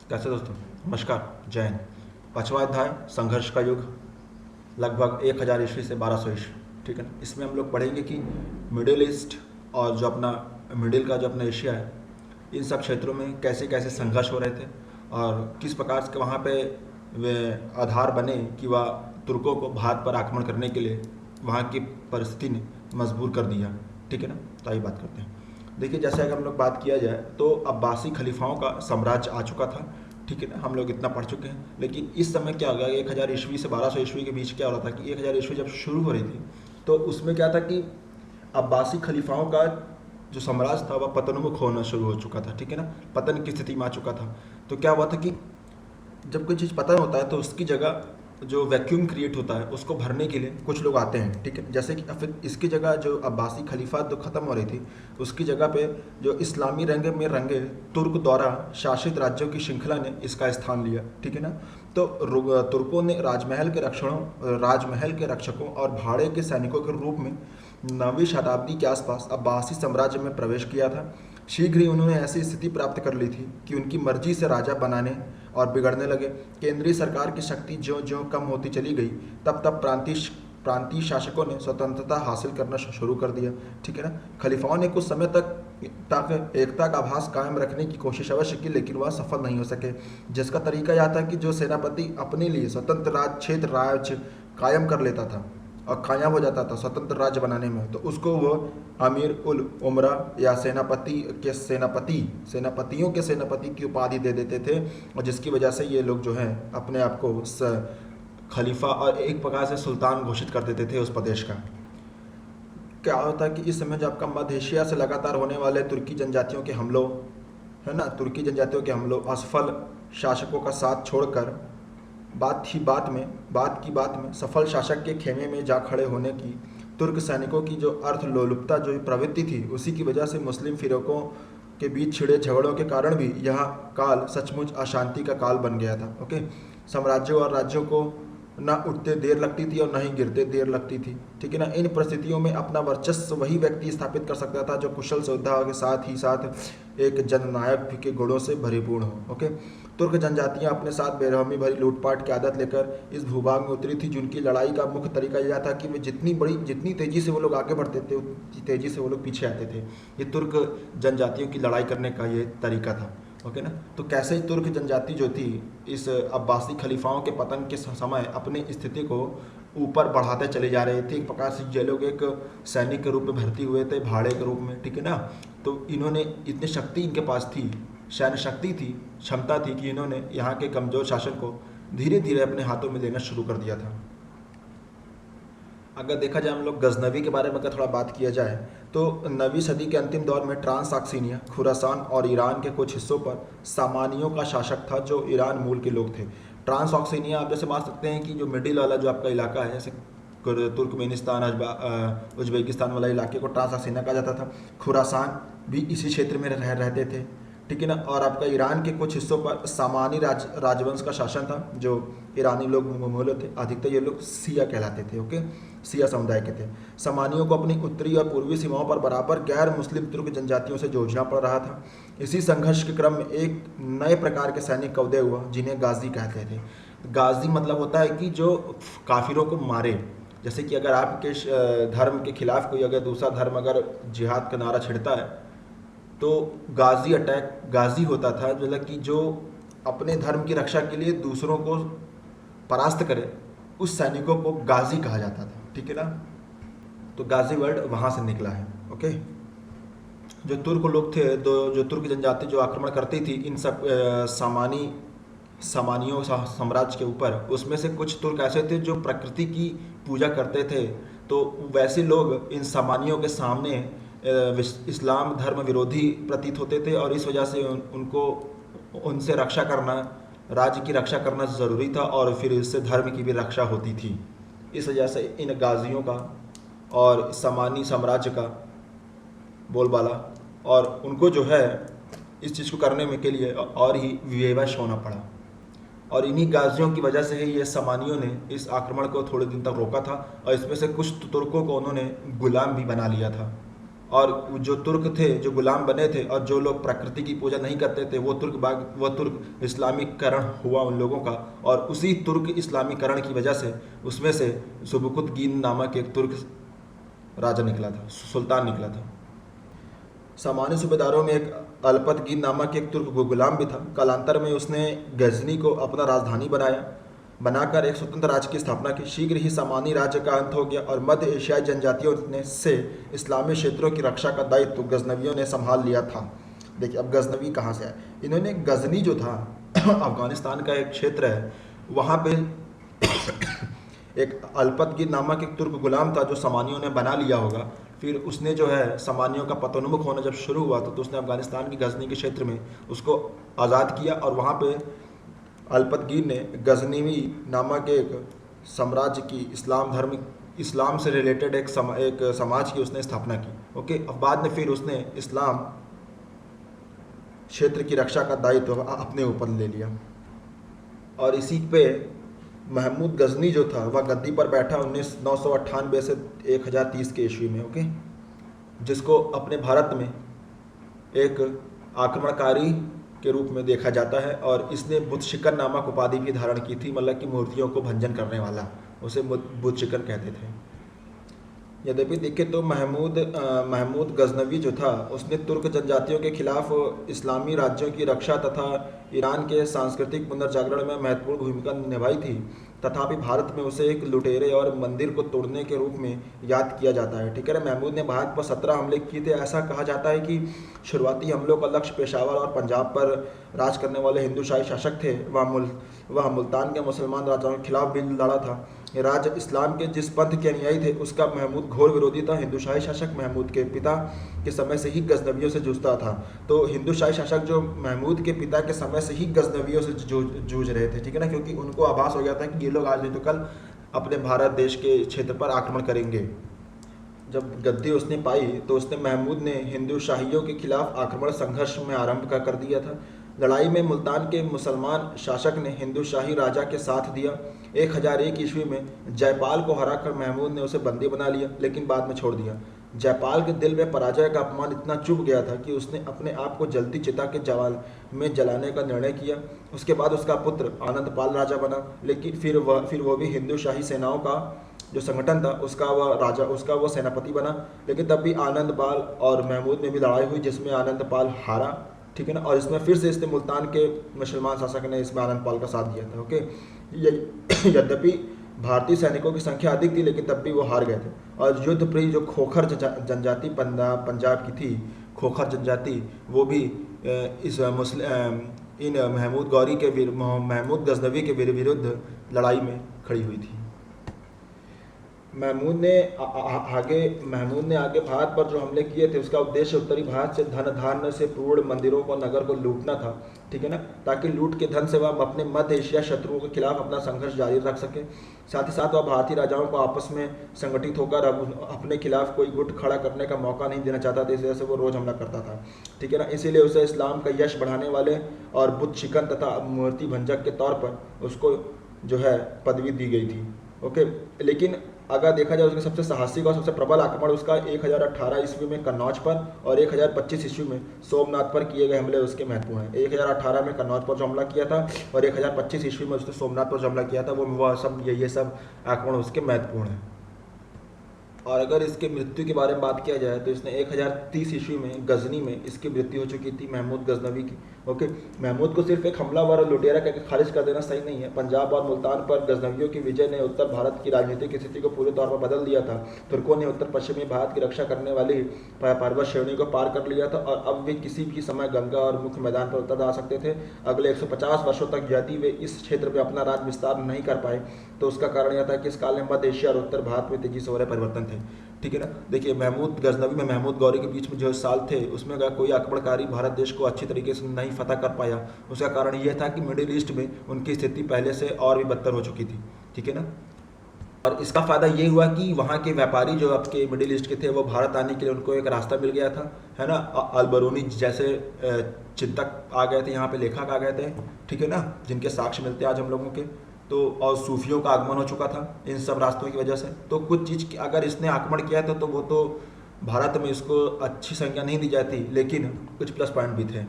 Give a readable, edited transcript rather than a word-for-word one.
कैसे दोस्तों, नमस्कार, जय हिंद। पांचवा अध्याय संघर्ष का युग, लगभग 1000 ईस्वी से 1200 ईस्वी। ठीक है ना। इसमें हम लोग पढ़ेंगे कि मिडिल ईस्ट और जो अपना मिडिल का जो अपना एशिया है, इन सब क्षेत्रों में कैसे कैसे संघर्ष हो रहे थे और किस प्रकार से वहाँ पे वे आधार बने कि वह तुर्कों को भारत पर आक्रमण करने के लिए वहाँ की परिस्थिति ने मजबूर कर दिया। ठीक है ना। तो आइए बात करते हैं। देखिए, जैसे अगर हम लोग बात किया जाए तो अब्बासी खलीफाओं का साम्राज्य आ चुका था। ठीक है ना। हम लोग इतना पढ़ चुके हैं, लेकिन इस समय क्या हो गया, 1000 ईस्वी से 1200 ईस्वी के बीच क्या हो रहा था कि 1000 ईस्वी जब शुरू हो रही थी तो उसमें क्या था कि अब्बासी खलीफाओं का जो साम्राज्य था वह पतनोन्मुख होना शुरू हो चुका था। ठीक है ना। पतन की स्थिति में आ चुका था। तो क्या हुआ था कि जब कोई चीज़ पतन होता है तो उसकी जगह जो वैक्यूम क्रिएट होता है उसको भरने के लिए कुछ लोग आते हैं। ठीक है। जैसे कि फिर इसकी जगह जो अब्बासी खलीफा जो ख़त्म हो रही थी उसकी जगह पे जो इस्लामी रंग में रंगे तुर्क द्वारा शासित राज्यों की श्रृंखला ने इसका स्थान लिया। ठीक है ना। तो तुर्कों ने राजमहल के रक्षकों और भाड़े के सैनिकों के रूप में 9वीं शताब्दी के आसपास अब्बासी साम्राज्य में प्रवेश किया था। शीघ्र ही उन्होंने ऐसी स्थिति प्राप्त कर ली थी कि उनकी मर्जी से राजा बनाने और बिगड़ने लगे। केंद्रीय सरकार की शक्ति ज्यों ज्यों कम होती चली गई तब तब प्रांतीय शासकों ने स्वतंत्रता हासिल करना शुरू कर दिया। ठीक है ना। खलीफाओं ने कुछ समय तक एकता का आभास कायम रखने की कोशिश अवश्य की, लेकिन वह सफल नहीं हो सके। जिसका तरीका यह था कि जो सेनापति अपने लिए स्वतंत्र राज्य कायम कर लेता था और कामयाब हो जाता था स्वतंत्र राज्य बनाने में, तो उसको वो अमीर उल उमरा या सेनापतियों के सेनापति की उपाधि दे देते थे, और जिसकी वजह से ये लोग जो हैं अपने आप को खलीफा और एक प्रकार से सुल्तान घोषित कर देते थे उस प्रदेश का। क्या होता है कि इस समय जो आपका मध्य एशिया से लगातार होने वाले तुर्की जनजातियों के हमलों है ना, तुर्की जनजातियों के हमलों असफल शासकों का साथ छोड़कर बात की बात में सफल शासक के खेमे में जा खड़े होने की तुर्क सैनिकों की जो अर्थलोलुपता जो प्रवृत्ति थी, उसी की वजह से मुस्लिम फिरकों के बीच छिड़े झगड़ों के कारण भी यह काल सचमुच अशांति का काल बन गया था। ओके। साम्राज्यों और राज्यों को न उठते देर लगती थी और न ही गिरते देर लगती थी। ठीक है ना। इन परिस्थितियों में अपना वर्चस्व वही व्यक्ति स्थापित कर सकता था जो कुशल योद्धा के साथ ही साथ एक जननायक के गुणों से भरीपूर्ण हो। ओके। तुर्क जनजातियां अपने साथ बेरहमी भरी लूटपाट की आदत लेकर इस भूभाग में उतरी थी, जिनकी लड़ाई का मुख्य तरीका यह था कि वे जितनी तेजी से वो लोग आगे बढ़ते थे उतनी तेजी से वो लोग पीछे आते थे। ये तुर्क जनजातियों की लड़ाई करने का ये तरीका था। ओके ना। तो कैसे तुर्क जनजाति जो थी इस अब्बासी खलीफाओं के पतन के समय अपनी स्थिति को ऊपर बढ़ाते चले जा रहे थे। एक प्रकार से ये लोग एक सैनिक के रूप में भर्ती हुए थे, भाड़े के रूप में। ठीक है ना। तो इन्होंने इतनी शक्ति इनके पास थी, सैन्य शक्ति थी, क्षमता थी कि इन्होंने यहाँ के कमज़ोर शासन को धीरे धीरे अपने हाथों में लेना शुरू कर दिया था। अगर देखा जाए हम लोग गजनवी के बारे में अगर थोड़ा बात किया जाए तो 9वीं सदी के अंतिम दौर में ट्रांसआक्सीनिया, खुरासान और ईरान के कुछ हिस्सों पर सामानियों का शासक था जो ईरान मूल के लोग थे। ट्रांसऑक्सीनिया आप जैसे मान सकते हैं कि जो मिडिल वाला जो आपका इलाका है, जैसे तुर्कमेनिस्तान, उज्बेकिस्तान वाला इलाके को ट्रांसऑक्सीनिया कहा जाता था। खुरासान भी इसी क्षेत्र में रहते थे। ठीक है ना। और आपका ईरान के कुछ हिस्सों पर सामानी राजवंश का शासन था, जो ईरानी लोग मूल थे। अधिकतर ये लोग सिया कहलाते थे। ओके। सिया समुदाय के थे। सामानियों को अपनी उत्तरी और पूर्वी सीमाओं पर बराबर गैर मुस्लिम तुर्क जनजातियों से जूझना पड़ रहा था। इसी संघर्ष के क्रम में एक नए प्रकार के सैनिक का उदय हुआ जिन्हें गाजी कहते थे। गाजी मतलब होता है कि जो काफिरों को मारे। जैसे कि अगर आपके धर्म के खिलाफ कोई अगर दूसरा धर्म अगर जिहाद का नारा छिड़ता है तो गाजी होता था, मतलब कि जो अपने धर्म की रक्षा के लिए दूसरों को परास्त करे, उस सैनिकों को गाजी कहा जाता था। ठीक है ना। तो गाजी वर्ड वहाँ से निकला है। ओके। जो तुर्क लोग थे, जो तुर्क जनजाति जो आक्रमण करती थी इन सब सामानियों साम्राज्य के ऊपर, उसमें से कुछ तुर्क ऐसे थे जो प्रकृति की पूजा करते थे। तो वैसे लोग इन सामानियों के सामने इस्लाम धर्म विरोधी प्रतीत होते थे, और इस वजह से उनको उनसे रक्षा करना, राज्य की रक्षा करना ज़रूरी था, और फिर इससे धर्म की भी रक्षा होती थी। इस वजह से इन गाजियों का और सामानी साम्राज्य का बोलबाला, और उनको जो है इस चीज़ को करने में के लिए और ही विवश होना पड़ा। और इन्हीं गाजियों की वजह से ही ये सामानियों ने इस आक्रमण को थोड़े दिन तक रोका था, और इसमें से कुछ तुर्कों को उन्होंने गुलाम भी बना लिया था। और जो तुर्क थे जो गुलाम बने थे और जो लोग प्रकृति की पूजा नहीं करते थे वो तुर्क इस्लामीकरण हुआ उन लोगों का। और उसी तुर्क इस्लामीकरण की वजह से उसमें से सुबुकुतगीन नामक एक तुर्क राजा निकला था, सुल्तान निकला था। सामान्य सूबेदारों में एक अलपतगीन नामक एक तुर्क गुलाम भी था। कालांतर में उसने गजनी को अपना राजधानी बनाकर एक स्वतंत्र राज्य की स्थापना की। शीघ्र ही सामानी राज्य का अंत हो गया और मध्य एशियाई जनजातियों ने से इस्लामी क्षेत्रों की रक्षा का दायित्व गजनवियों ने संभाल लिया था। देखिए अब गजनवी कहाँ से आए, इन्होंने गजनी जो था अफगानिस्तान का एक क्षेत्र है, वहाँ पे एक अलपतगीन नामक एक तुर्क गुलाम था जो सामानियों ने बना लिया होगा। फिर उसने जो है सामानियों का पतोन्मुख होना जब शुरू हुआ तो उसने अफगानिस्तान की गजनी के क्षेत्र में उसको आज़ाद किया और वहाँ पे अलपतगीन ने गजनीवी नामक एक साम्राज्य की इस्लाम से रिलेटेड एक समाज की उसने स्थापना की। ओके, अब बाद में फिर उसने इस्लाम क्षेत्र की रक्षा का दायित्व अपने ऊपर ले लिया। और इसी पे महमूद गजनी जो था वह गद्दी पर बैठा 998 से 1030 के ईस्वी में। ओके, जिसको अपने भारत में एक आक्रमणकारी के रूप में देखा जाता है और इसने बुद्ध शिकन नामक उपाधि भी धारण की थी, मतलब कि मूर्तियों को भंजन करने वाला, उसे बुद्ध शिकन कहते थे। यद्यपि देखे तो महमूद गजनवी जो था उसने तुर्क जनजातियों के खिलाफ इस्लामी राज्यों की रक्षा तथा ईरान के सांस्कृतिक पुनर्जागरण में महत्वपूर्ण भूमिका निभाई थी। तथापि भारत में उसे एक लुटेरे और मंदिर को तोड़ने के रूप में याद किया जाता है। ठीक है ना, महमूद ने भारत पर 17 हमले किए थे। ऐसा कहा जाता है कि शुरुआती हमलों का लक्ष्य पेशावर और पंजाब पर राज करने वाले हिंदूशाही शासक थे। वह मुल्तान के मुसलमान राजाओं के खिलाफ भी लड़ा था। राज्य इस्लाम के जिस पंथ के अनुयायी थे उसका महमूद घोर विरोधी था। हिंदूशाही शासक महमूद के पिता के समय से ही गजनवियों से जूझता था। तो हिंदूशाही शासक जो महमूद के पिता के समय से ही गजनवियों से जूझ रहे थे, ठीक है ना, क्योंकि उनको आभास हो गया था कि ये लोग आज नहीं तो कल अपने भारत देश के क्षेत्र पर आक्रमण करेंगे। जब गद्दी उसने पाई तो उसने महमूद ने हिंदूशाहियों के खिलाफ आक्रमण संघर्ष में आरंभ कर दिया था। लड़ाई में मुल्तान के मुसलमान शासक ने हिंदूशाही राजा के साथ दिया। 1001 ईस्वी में जयपाल को हराकर महमूद ने उसे बंदी बना लिया, लेकिन बाद में छोड़ दिया। जयपाल के दिल में पराजय का अपमान इतना चुभ गया था कि उसने अपने आप को जलती चिता के जवाल में जलाने का निर्णय किया। उसके बाद उसका पुत्र आनंदपाल राजा बना, लेकिन फिर वो भी हिंदूशाही सेनाओं का जो संगठन था उसका वो सेनापति बना। लेकिन तब भी आनंदपाल और महमूद में भी लड़ाई हुई जिसमें आनंदपाल हारा, ठीक है ना, और इसमें फिर से इसने मुल्तान के मुसलमान शासक ने इसमें आनंदपाल का साथ दिया था। ओके, यद्यपि भारतीय सैनिकों की संख्या अधिक थी लेकिन तब भी वो हार गए थे। और युद्ध प्रिय जो खोखर जनजाति पंजाब की थी, खोखर जनजाति, वो भी इन महमूद गजनवी के विरुद्ध लड़ाई में खड़ी हुई थी। महमूद ने आगे भारत पर जो हमले किए थे उसका उद्देश्य उत्तरी भारत से धन धान्य से पूर्ण मंदिरों को नगर को लूटना था, ठीक है ना, ताकि लूट के धन से वह अपने मध्य एशिया शत्रुओं के खिलाफ अपना संघर्ष जारी रख सके। साथ ही साथ वह भारतीय राजाओं को आपस में संगठित होकर अपने खिलाफ कोई गुट खड़ा करने का मौका नहीं देना चाहता था, इस वजह से वो रोज हमला करता था, ठीक है ना। इसीलिए उसे इस्लाम का यश बढ़ाने वाले और बुद्ध शिकन तथा मूर्ति भंजक के तौर पर उसको जो है पदवी दी गई थी। ओके, लेकिन अगर देखा जाए उसके सबसे साहसिक और सबसे प्रबल आक्रमण उसका 1018 ईस्वी में कन्नौज पर और 1025 ईस्वी में सोमनाथ पर किए गए हमले उसके महत्वपूर्ण हैं। 1018 में कन्नौज पर जो हमला किया था और 1025 ईस्वी में उसने सोमनाथ पर जो हमला किया था ये सब आक्रमण उसके महत्वपूर्ण हैं। और अगर इसके मृत्यु के बारे में बात किया जाए तो इसने 1030 ईस्वी में गजनी में इसकी मृत्यु हो चुकी थी, महमूद गजनवी की। ओके, महमूद को सिर्फ एक हमलावर और लुटेरा करके खारिज कर देना सही नहीं है। पंजाब और मुल्तान पर गजनवियों की विजय ने उत्तर भारत की राजनीतिक स्थिति को पूरे तौर पर बदल दिया था। तुर्कों ने उत्तर पश्चिमी भारत की रक्षा करने वाली पर्वत श्रेणी को पार कर लिया था और अब वे किसी भी समय गंगा और मुख्य मैदान पर उतर आ सकते थे। अगले 150 वर्षों तक यदि वे इस क्षेत्र में अपना राज विस्तार नहीं कर पाए तो उसका कारण यह था कि इस काल में मध्य एशिया और उत्तर भारत में तेजी से हो रहे परिवर्तन थे, ठीक है ना। देखिए, महमूद गजनवी में महमूद गौरी के बीच में जो साल थे उसमें अगर कोई आक्रमणकारी भारत देश को अच्छी तरीके से नहीं फतह कर पाया, उसका कारण यह था कि मिडिल ईस्ट में उनकी स्थिति पहले से और भी बदतर हो चुकी थी, ठीक है ना। और इसका फ़ायदा ये हुआ कि वहाँ के व्यापारी जो आपके मिडिल ईस्ट के थे वो भारत आने के लिए उनको एक रास्ता मिल गया था, है ना। अलबरूनी जैसे चिंतक आ गए थे यहाँ पे, लेखक आ गए थे, ठीक है ना, जिनके साक्ष्य मिलते हैं आज हम लोगों के। तो और सूफियों का आगमन हो चुका था इन सब रास्तों की वजह से। तो कुछ चीज़ अगर इसने आक्रमण किया था तो वो तो भारत में इसको अच्छी संख्या नहीं दी जाती, लेकिन कुछ प्लस पॉइंट भी थे।